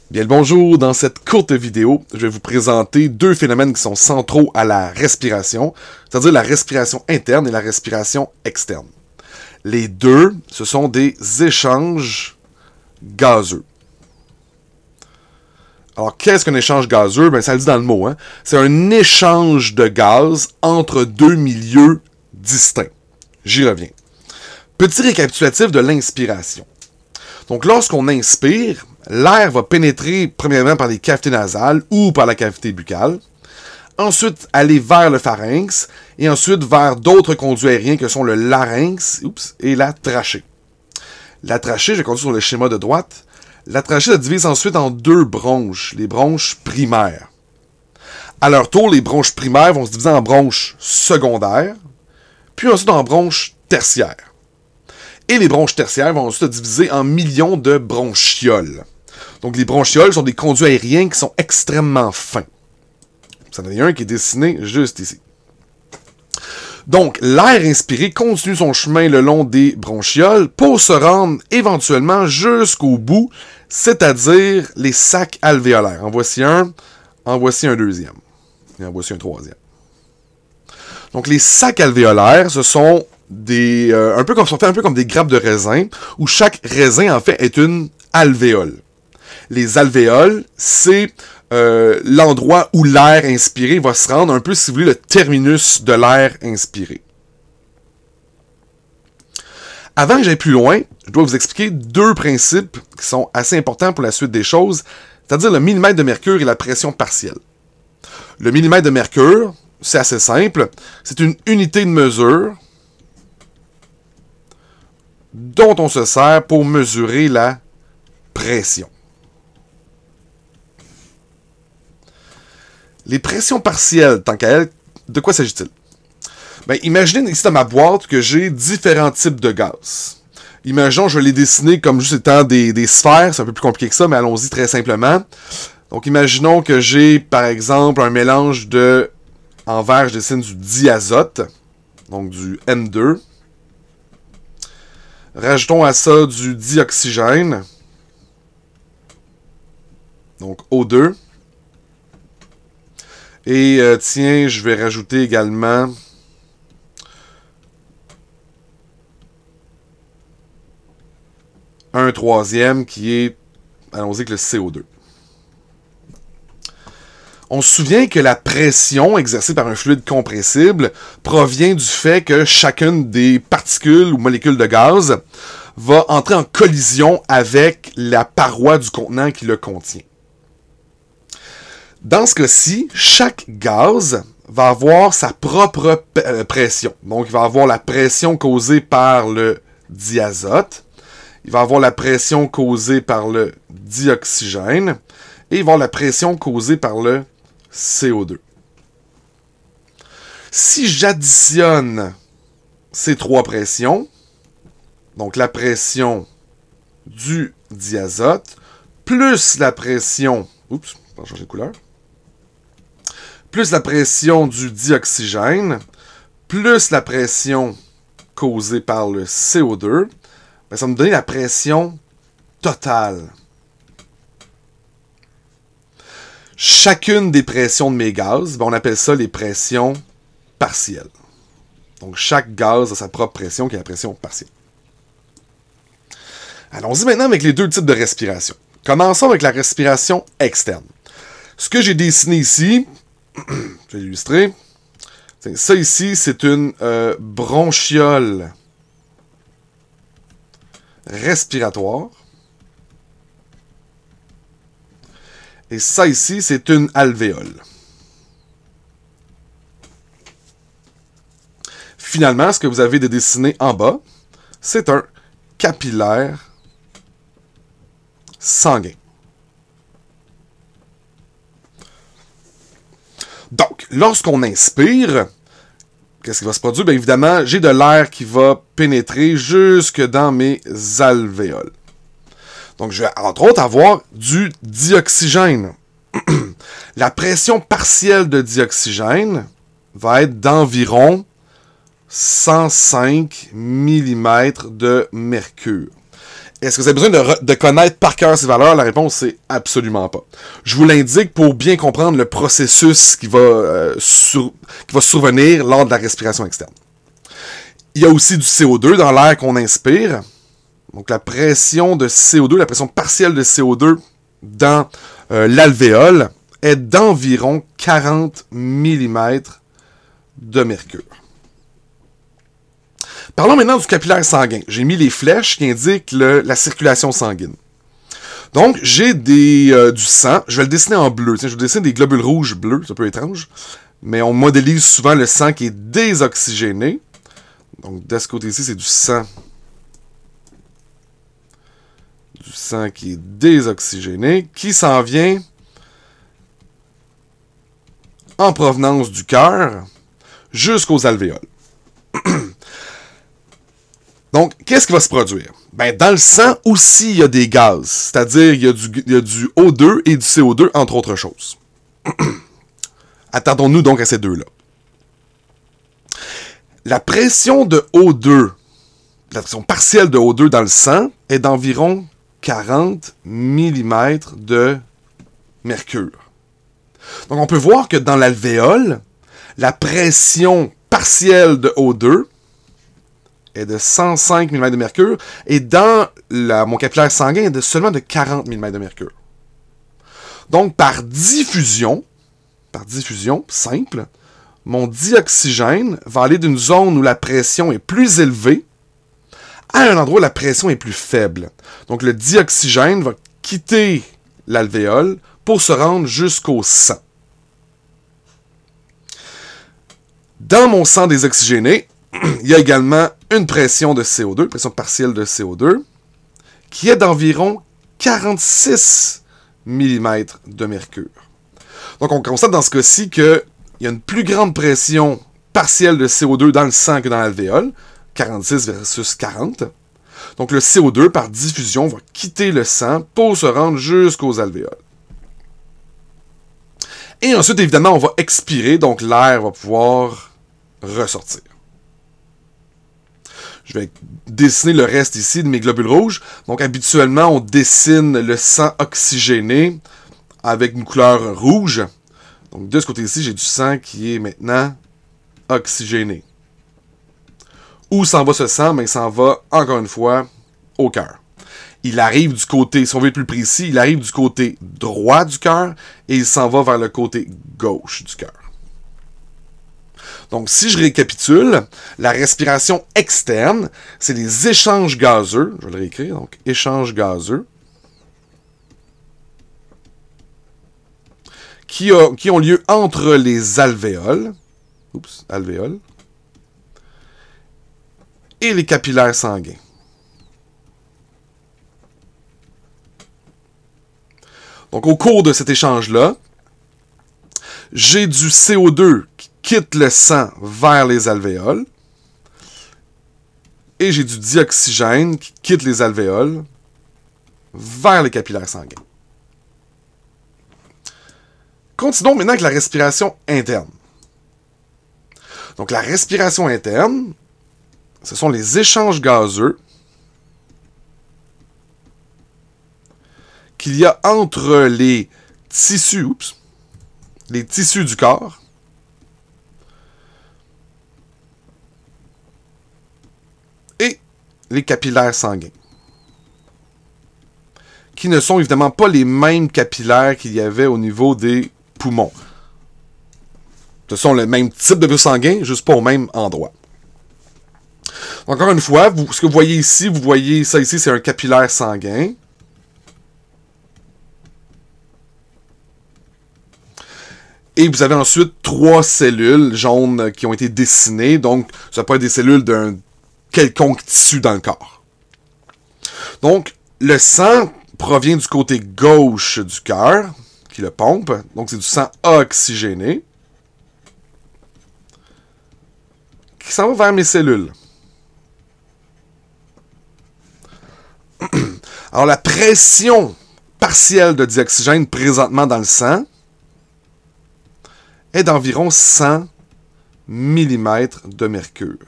Bien le bonjour, dans cette courte vidéo, je vais vous présenter deux phénomènes qui sont centraux à la respiration, c'est-à-dire la respiration interne et la respiration externe. Les deux, ce sont des échanges gazeux. Alors, qu'est-ce qu'un échange gazeux? Ben, ça le dit dans le mot, hein? C'est un échange de gaz entre deux milieux distincts. J'y reviens. Petit récapitulatif de l'inspiration. Donc, lorsqu'on inspire, l'air va pénétrer premièrement par les cavités nasales ou par la cavité buccale, ensuite aller vers le pharynx et ensuite vers d'autres conduits aériens que sont le larynx et la trachée. La trachée, je vais continuer sur le schéma de droite, la trachée se divise ensuite en deux bronches, les bronches primaires. À leur tour, les bronches primaires vont se diviser en bronches secondaires, puis ensuite en bronches tertiaires. Et les bronches tertiaires vont ensuite se diviser en millions de bronchioles. Donc les bronchioles sont des conduits aériens qui sont extrêmement fins. Ça en est un qui est dessiné juste ici. Donc l'air inspiré continue son chemin le long des bronchioles pour se rendre éventuellement jusqu'au bout, c'est-à-dire les sacs alvéolaires. En voici un deuxième, et en voici un troisième. Donc les sacs alvéolaires, ce sont un peu comme des grappes de raisin, où chaque raisin en fait est une alvéole. Les alvéoles, c'est l'endroit où l'air inspiré va se rendre, un peu si vous voulez le terminus de l'air inspiré. Avant que j'aille plus loin, je dois vous expliquer deux principes qui sont assez importants pour la suite des choses, c'est-à-dire le millimètre de mercure et la pression partielle. Le millimètre de mercure, c'est assez simple, c'est une unité de mesure dont on se sert pour mesurer la pression. Les pressions partielles, tant qu'à elles, de quoi s'agit-il? Ben, imaginez ici dans ma boîte que j'ai différents types de gaz. Imaginons, je vais les dessiner comme juste étant des sphères, c'est un peu plus compliqué que ça, mais allons-y très simplement. Donc, imaginons que j'ai, par exemple, un mélange de... En vert, je dessine du diazote, donc du N2. Rajoutons à ça du dioxygène, donc O2. Et tiens, je vais rajouter également un troisième qui est, allons-y avec le CO2. On se souvient que la pression exercée par un fluide compressible provient du fait que chacune des particules ou molécules de gaz va entrer en collision avec la paroi du contenant qui le contient. Dans ce cas-ci, chaque gaz va avoir sa propre pression. Donc, il va avoir la pression causée par le diazote, il va avoir la pression causée par le dioxygène, et il va avoir la pression causée par le CO2. Si j'additionne ces trois pressions, donc la pression du diazote, plus la pression... Oups, je vais changer de couleur. Plus la pression du dioxygène, plus la pression causée par le CO2, ben ça va me donner la pression totale. Chacune des pressions de mes gaz, ben on appelle ça les pressions partielles. Donc chaque gaz a sa propre pression qui est la pression partielle. Allons-y maintenant avec les deux types de respiration. Commençons avec la respiration externe. Ce que j'ai dessiné ici, je vais l'illustrer. Ça ici, c'est une bronchiole respiratoire. Et ça ici, c'est une alvéole. Finalement, ce que vous avez de dessiné en bas, c'est un capillaire sanguin. Donc, lorsqu'on inspire, qu'est-ce qui va se produire? Bien évidemment, j'ai de l'air qui va pénétrer jusque dans mes alvéoles. Donc, je vais entre autres avoir du dioxygène. La pression partielle de dioxygène va être d'environ 105 mm de mercure. Est-ce que vous avez besoin de connaître par cœur ces valeurs? La réponse, c'est absolument pas. Je vous l'indique pour bien comprendre le processus qui va survenir lors de la respiration externe. Il y a aussi du CO2 dans l'air qu'on inspire. Donc la pression de CO2, la pression partielle de CO2 dans l'alvéole est d'environ 40 mm de mercure. Parlons maintenant du capillaire sanguin. J'ai mis les flèches qui indiquent la circulation sanguine. Donc, j'ai du sang. Je vais le dessiner en bleu. Tiens, je vais dessiner des globules rouges bleus. C'est un peu étrange. Mais on modélise souvent le sang qui est désoxygéné. Donc, de ce côté-ci, c'est du sang. Du sang qui est désoxygéné, qui s'en vient en provenance du cœur jusqu'aux alvéoles. Donc, qu'est-ce qui va se produire? Ben, dans le sang aussi, il y a des gaz. C'est-à-dire, il y a du O2 et du CO2, entre autres choses. Attardons-nous donc à ces deux-là. La pression de O2, la pression partielle de O2 dans le sang, est d'environ 40 mm de mercure. Donc, on peut voir que dans l'alvéole, la pression partielle de O2 est de 105 mm de mercure, et dans mon capillaire sanguin, est seulement de 40 mm de mercure. Donc, par diffusion simple, mon dioxygène va aller d'une zone où la pression est plus élevée à un endroit où la pression est plus faible. Donc, le dioxygène va quitter l'alvéole pour se rendre jusqu'au sang. Dans mon sang désoxygéné, il y a également une pression de CO2, pression partielle de CO2, qui est d'environ 46 mm de mercure. Donc, on constate dans ce cas-ci qu'il y a une plus grande pression partielle de CO2 dans le sang que dans l'alvéole, 46 versus 40. Donc, le CO2, par diffusion, va quitter le sang pour se rendre jusqu'aux alvéoles. Et ensuite, évidemment, on va expirer, donc l'air va pouvoir ressortir. Je vais dessiner le reste ici de mes globules rouges. Donc, habituellement, on dessine le sang oxygéné avec une couleur rouge. Donc, de ce côté-ci, j'ai du sang qui est maintenant oxygéné. Où s'en va ce sang? Ben, il s'en va, encore une fois, au cœur. Il arrive du côté, si on veut être plus précis, il arrive du côté droit du cœur et il s'en va vers le côté gauche du cœur. Donc, si je récapitule, la respiration externe, c'est les échanges gazeux, je vais le réécrire, donc échanges gazeux, qui ont lieu entre les alvéoles, et les capillaires sanguins. Donc, au cours de cet échange-là, j'ai du CO2 qui quitte le sang vers les alvéoles et j'ai du dioxygène qui quitte les alvéoles vers les capillaires sanguins. Continuons maintenant avec la respiration interne. Donc, la respiration interne, ce sont les échanges gazeux qu'il y a entre les tissus du corps et les capillaires sanguins, qui ne sont évidemment pas les mêmes capillaires qu'il y avait au niveau des poumons. Ce sont le même type de vaisseau sanguin, juste pas au même endroit. Encore une fois, ce que vous voyez ici, c'est un capillaire sanguin. Et vous avez ensuite 3 cellules jaunes qui ont été dessinées. Donc, ça peut être des cellules d'un quelconque tissu dans le corps. Donc, le sang provient du côté gauche du cœur, qui le pompe. Donc, c'est du sang oxygéné, qui s'en va vers mes cellules. Alors, la pression partielle de dioxygène présentement dans le sang est d'environ 100 mm de mercure.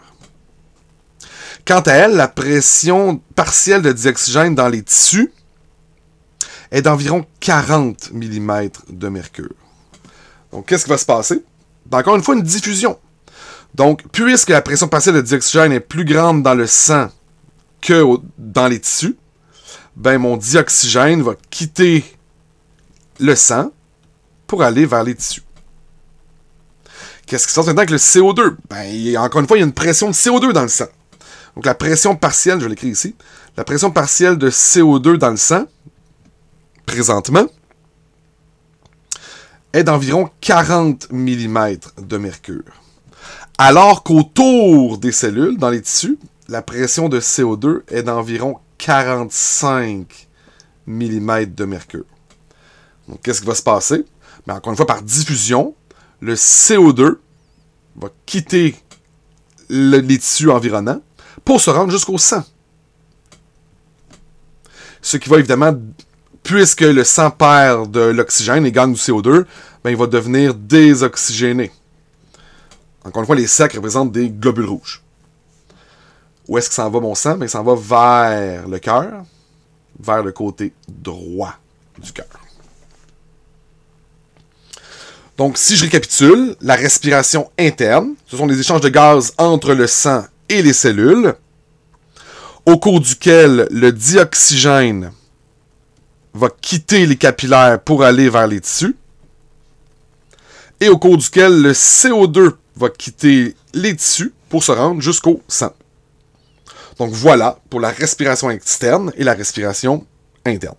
Quant à elle, la pression partielle de dioxygène dans les tissus est d'environ 40 mm de mercure. Donc, qu'est-ce qui va se passer? Encore une fois, une diffusion. Donc, puisque la pression partielle de dioxygène est plus grande dans le sang que dans les tissus, ben mon dioxygène va quitter le sang pour aller vers les tissus. Qu'est-ce qui se passe maintenant avec le CO2? Ben, encore une fois, il y a une pression de CO2 dans le sang. Donc, la pression partielle, je l'écris ici, la pression partielle de CO2 dans le sang, présentement, est d'environ 40 mm de mercure. Alors qu'autour des cellules, dans les tissus, la pression de CO2 est d'environ 45 mm de mercure. Donc, qu'est-ce qui va se passer? Ben, encore une fois, par diffusion, le CO2 va quitter les tissus environnants pour se rendre jusqu'au sang. Ce qui va évidemment, puisque le sang perd de l'oxygène et gagne du CO2, ben, il va devenir désoxygéné. Encore une fois, les sacs représentent des globules rouges. Où est-ce que s'en va mon sang? Ben, il s'en va vers le cœur, vers le côté droit du cœur. Donc, si je récapitule, la respiration interne, ce sont les échanges de gaz entre le sang et les cellules, au cours duquel le dioxygène va quitter les capillaires pour aller vers les tissus, et au cours duquel le CO2 va quitter les tissus pour se rendre jusqu'au sang. Donc voilà pour la respiration externe et la respiration interne.